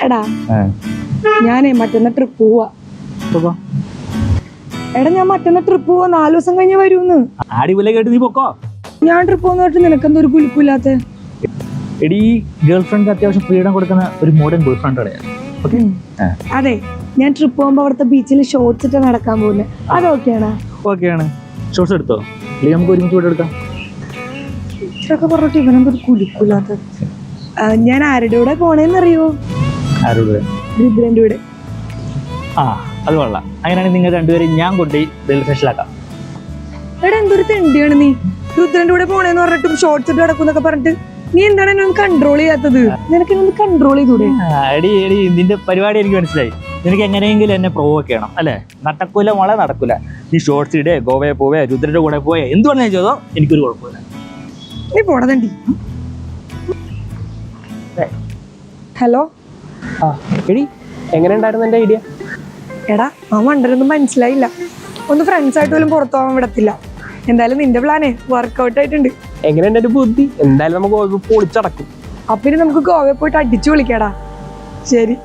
എടാ ഞാനേ മറ്റന്നാ ട്രിപ്പ് പോവാ. എടാ ഞാൻ മറ്റന്നാ ട്രിപ്പ് പോവാ, 4 ദിവസം കഴിഞ്ഞ് വരൂന്ന്. നീ പൊക്കോ. ഞാൻ ട്രിപ്പ് പോകുന്ന പറഞ്ഞിട്ട് നിനക്കെന്തോ ഒരു കുലുക്കില്ലാത്ത? എടി ഗേൾ ഫ്രണ്ട് അത്യാവശ്യം ഫ്രീഡം കൊടുക്കുന്ന ഒരു മോഡേൺ ഗേൾ ഫ്രണ്ട് ആണ്. അതെ, ഞാൻ ട്രിപ്പ് പോകുമ്പോ അവിടുത്തെ ബീച്ചിൽ ഷോർട്സ് ഇട്ട് നടക്കാൻ പോകുന്നത്. അതൊക്കെയാണ്. ഓക്കെയാണ്. ഷോർട്സ് എടുത്തോ, അല്ലെങ്കിൽ നമുക്ക് ഒരുമിച്ച് ഇവിടെ എടുക്കാം. ഇത്രയൊക്കെ പറഞ്ഞിട്ട് ഇവനെന്തൊരു കുലുക്കില്ലാത്ത? ഞാൻ ആരുടെ കൂടെ പോണേന്നറിയോ? രുദ്രന്റെ കൂടെ. ആ അത് കൊള്ളാം. അങ്ങനെയാണെങ്കിൽ നിങ്ങൾ രണ്ടുപേരും ഞാൻ കൊണ്ടുപോയി റെയിൽവേ സ്റ്റേഷനിലാക്കാം. എടാ എന്തൊരു തെണ്ടിയാണ് നീ. രുദ്രന്റെ കൂടെ പോണേന്ന് പറഞ്ഞിട്ടും ഷോർട്സ് ഇട്ട് നടക്കുന്നൊക്കെ പറഞ്ഞിട്ട് നീ എന്താണ് എന്നെ കൺട്രോൾ ചെയ്യാത്തത്? നിനക്ക് എന്നെ കൺട്രോൾ ചെയ്തൂടെ? എടി നിന്റെ പരിപാടി എനിക്ക് മനസ്സിലായി. നിനക്ക് എങ്ങനെയെങ്കിലും എന്നെ പ്രൊവോക്ക് ചെയ്യണം അല്ലേ? നടക്കൂല മോളെ, നടക്കൂല. നീ ഷോർട്സ് ഇടേ, ഗോവയെ പോവേ, രുദ്രന്റെ കൂടെ പോയേ, എന്ത് പറഞ്ഞാൽ ചെയ്തോ എനിക്കൊരു കുഴപ്പമില്ല. നീ പോടതണ്ടി. ഹലോ. എടി എങ്ങനെ ഉണ്ടായിരുന്നു എന്റെ ഐഡിയ? എടാ ആ മണ്ടനൊന്നും മനസ്സിലായില്ല. ഒന്ന് ഫ്രണ്ട്സ് ആയിട്ട് പോലും പുറത്തു പോകാൻ വിടത്തില്ല. എന്തായാലും നിന്റെ പ്ലാനേ വർക്ക്ഔട്ട് ആയിട്ടുണ്ട്. എങ്ങനെയുണ്ട് എന്റെ ബുദ്ധി? എന്തായാലും നമുക്ക് പൊളിച്ചടക്കും. അപ്പിന് നമുക്ക് ഗോവയിൽ പോയിട്ട് അടിച്ചു വിളിക്കാടാ. ശരി.